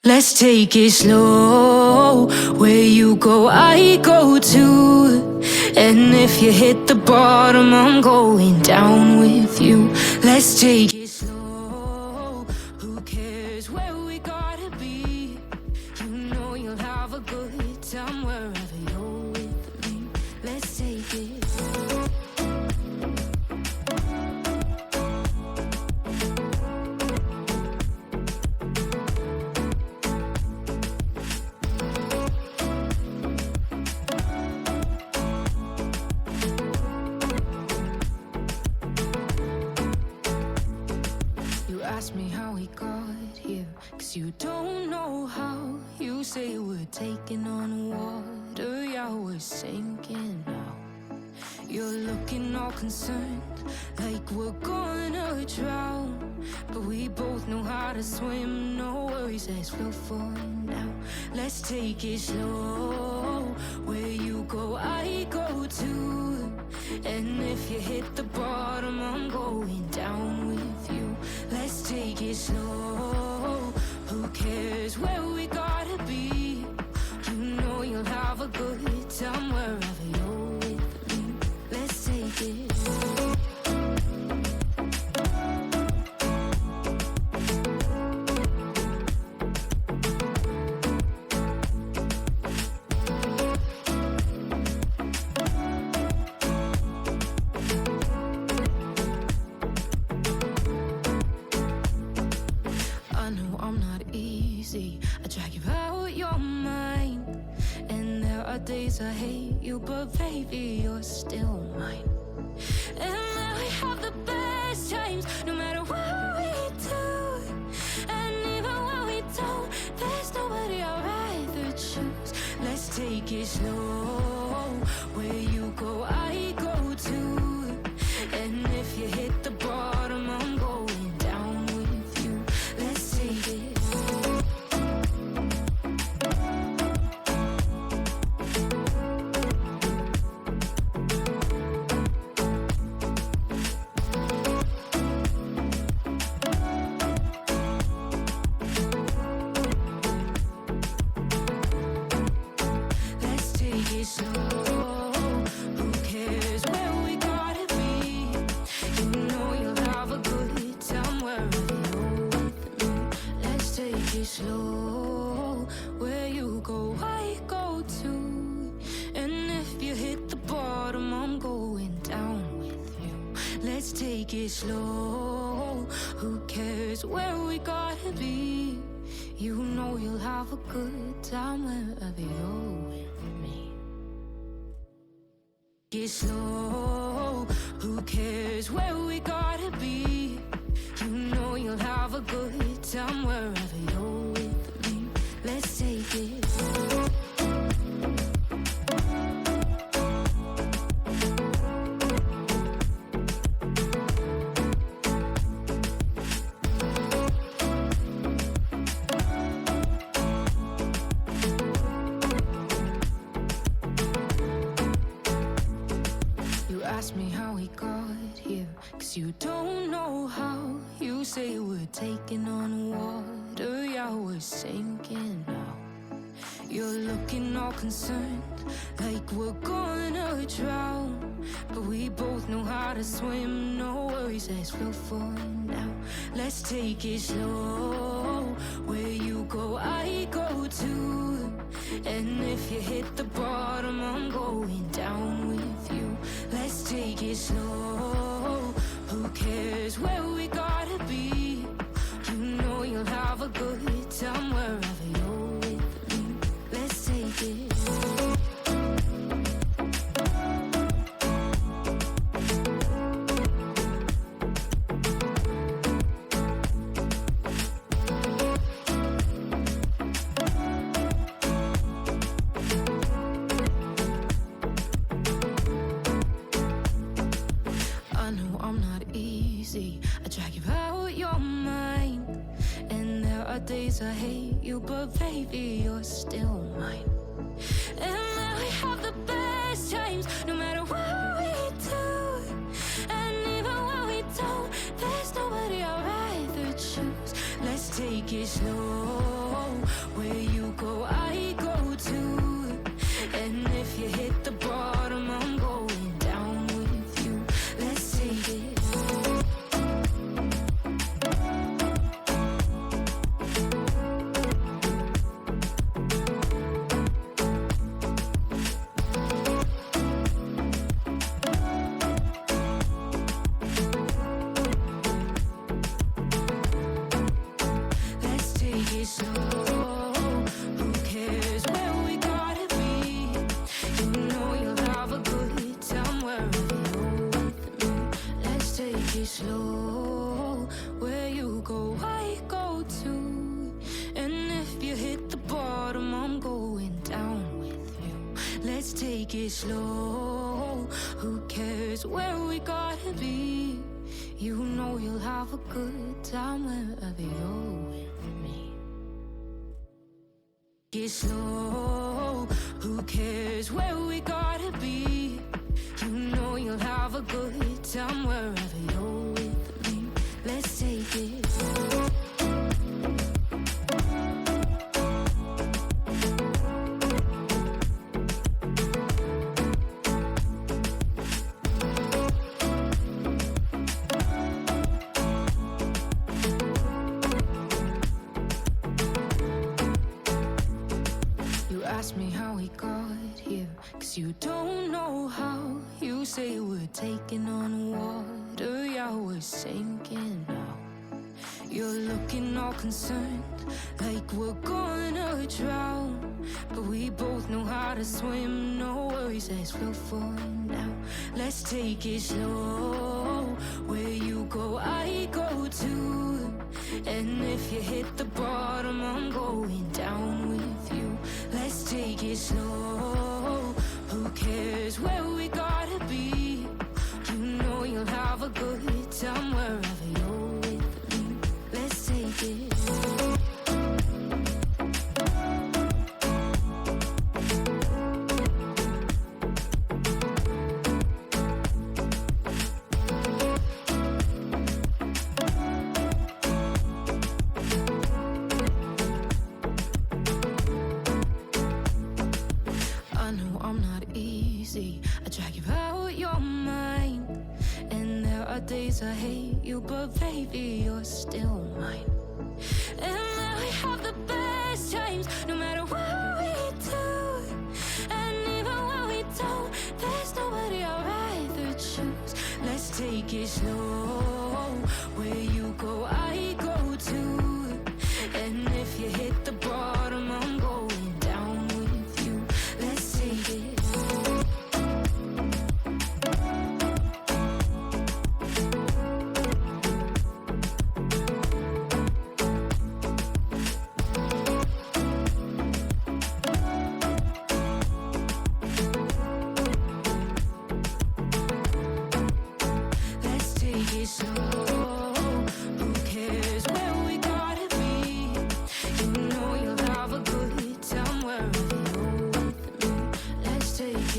Let's take it slow. Where you go, I go too. And if you hit the bottom, I'm going down with you. Let's take it slow. Who cares where we gotta be? You know you'll have a good time wherever you're with me. Let's take it slow. Ask me how we got here, 'cause you don't know how. You say we're taking on water, yeah, we're sinking now. You're looking all concerned, like we're gonna drown. But we both know how to swim, no worries, let's flow for now. Let's take it slow. Where you go, I go too. And if you hit the bottom, I'm going down with you. Let's take it slow. Who cares where we gotta be? You know you'll have a good time wherever you're with me. Let's take it slow. I drag you out your mind, and there are days I hate you, but baby, you're still mine. And now we have the best times, no matter what we do. And even when we don't, there's nobody I'd rather choose. Let's take it slow. Where you go, I go too. And if you hit the bottom, I'm going down with you. Let's take it. Slow, where you go, I go too. And if you hit the bottom, I'm going down with you. Let's take it slow. Who cares where we gotta be? You know you'll have a good time wherever you're with me. Get slow. Who cares where we gotta be? You know you'll have a good time wherever you're with me. Let's take it slow. You ask me how we got here, 'cause you don't know how. You say we're taking on water, yeah, we're sinking now. You're looking all concerned, like we're gonna drown. But we both know how to swim, no worries, let's flow for now. Let's take it slow. Where you go, I go too. And if you hit the bottom, I'm going down with you. Let's take it slow. Who cares where we gotta be? You know you'll have a good time wherever you're with me. Let's take it slow. I drag you out your mind, and there are days I hate you, but baby, you're still mine. And now we have the best times, no matter what we do. And even when we don't, there's nobody I'd rather choose. Let's take it slow. slow. Who cares where we gotta be? You know you'll have a good time wherever you're with me. Let's take it slow. Where you go, I go too. And if you hit the bottom, I'm going down with you. Let's take it slow. Who cares where we gotta be? You know you'll have a good time wherever you're with me. Get slow. Who cares where we gotta be? You know you'll have a good time wherever you're with me. Let's take it slow. Ask me how we got here, 'cause you don't know how. You say we're taking on water, yeah, we're sinking now. You're looking all concerned, like we're gonna drown. But we both know how to swim, no worries, let's float for now. Let's take it slow. Where you go, I go too. And if you hit the bottom, I'm going down with you. Let's take it slow. Who cares where we gotta be? You know you'll have a good time wherever you're with me. Let's take it slow. I drag you out your mind, and there are days I hate you, but baby, you're still mine. And now we have the best times, no matter what we do. And even when we don't, there's nobody I'd rather choose. Let's take it slow. Where you go, I go too. And if you hit the bottom, I'm going down with you. Let's take it.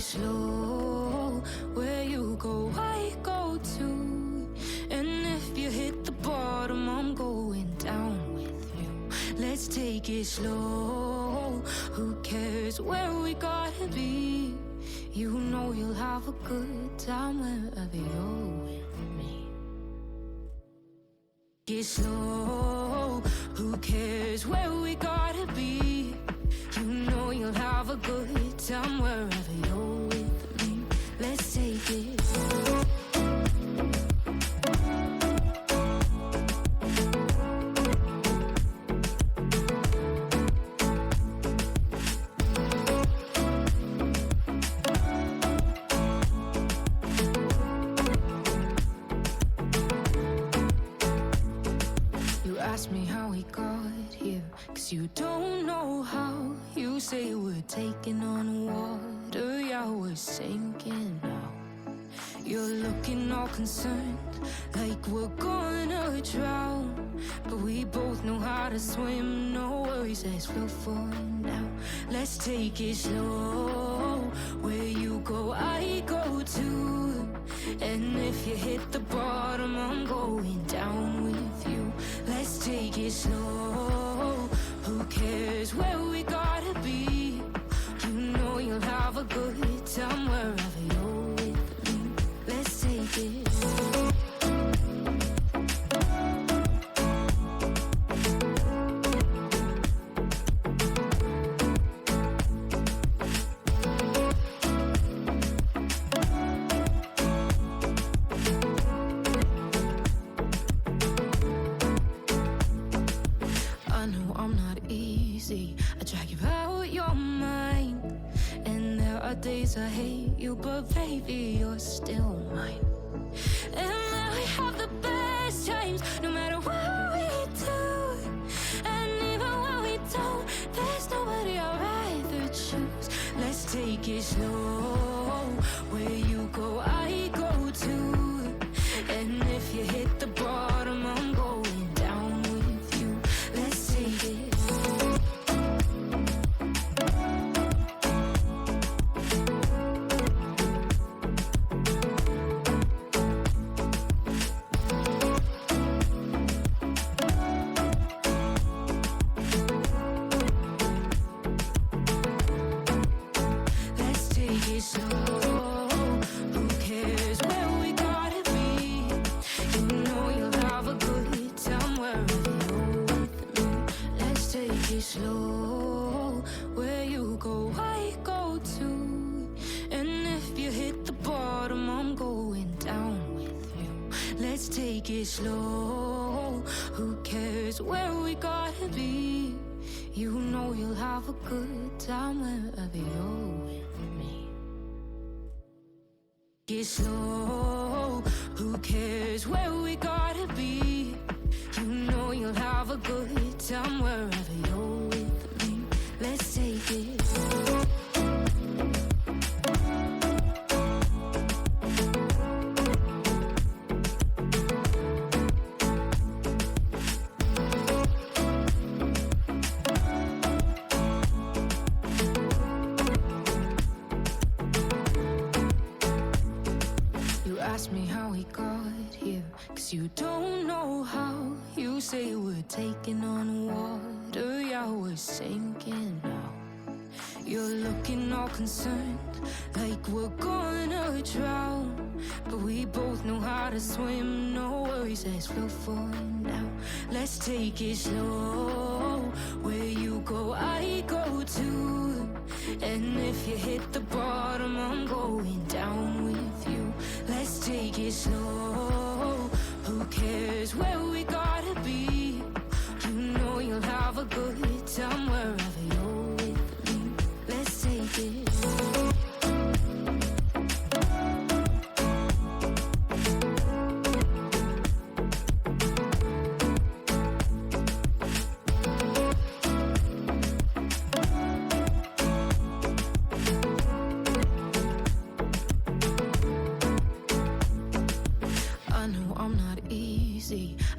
Slow, where you go, I go too. And if you hit the bottom, I'm going down with you. Let's take it slow. Who cares where we gotta be? You know you'll have a good time wherever you're with me. Get slow. Who cares where we gotta be? You know you'll have a good time wherever you're with me. Let's take it slow. You ask me how we got here, 'cause you don't know how. You say we're taking on water, yeah, we're sinking now. You're looking all concerned, like we're gonna drown. But we both know how to swim, no worries, let's float for now. Let's take it slow. Where you go, I go too. And if you hit the bottom, I'm going down with you. Let's take it slow. Who cares where we gotta be? You know you'll have a good time wherever you're with me. Let's take it slow. I know I'm not easy. I drag you out your mind. And there are days I hate you, but baby, you're still mine. And now we have the best times, no matter what we do. And even when we don't, there's nobody I'd rather choose. Let's take it slow. Where you go, I go too. And if you hit the bottom, I'm going down with you. Let's take it slow. Who cares where we gotta be? You know you'll have a good time wherever you're with me. Let's take it slow. Where you go, I go too. And if you hit the bottom, I'm going down with you. Let's take it slow. Who cares where we gotta be? You know you'll have a good time wherever you're with me. Get slow. Who cares where we gotta be? You know you'll have a good time wherever you're with me. Let's take it slow. Ask me how we got here, 'cause you don't know how. You say we're taking on water, yeah, we're sinking now. You're looking all concerned, like we're gonna drown. But we both know how to swim, no worries, let's flow for now. Let's take it slow. Where you go, I go too. And if you hit the bottom, I'm going down with you. Let's take it slow. Who cares where we gotta be? You know you'll have a good time wherever you're with me. Let's take it slow.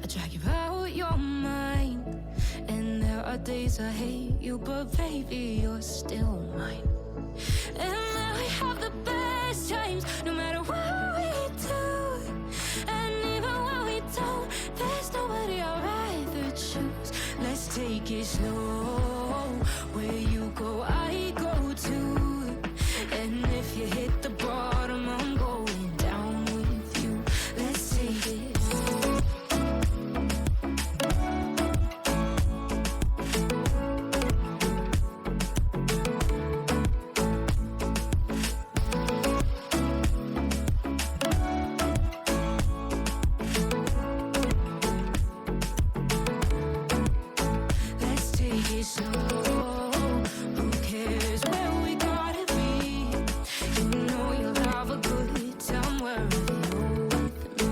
I drag you out your mind. And there are days I hate you, but baby, you're still mine. And now we have the best times, no matter what we do. And even when we don't, there's nobody I'd rather choose. Let's take it slow. Where you go, I go too. And if you hit the bottom, I'm going down with you. Let's take it slow. Slow. Who cares where we gotta be? You know you'll have a good time wherever you're with me.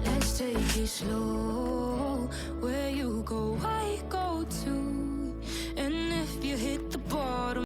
Let's take it slow.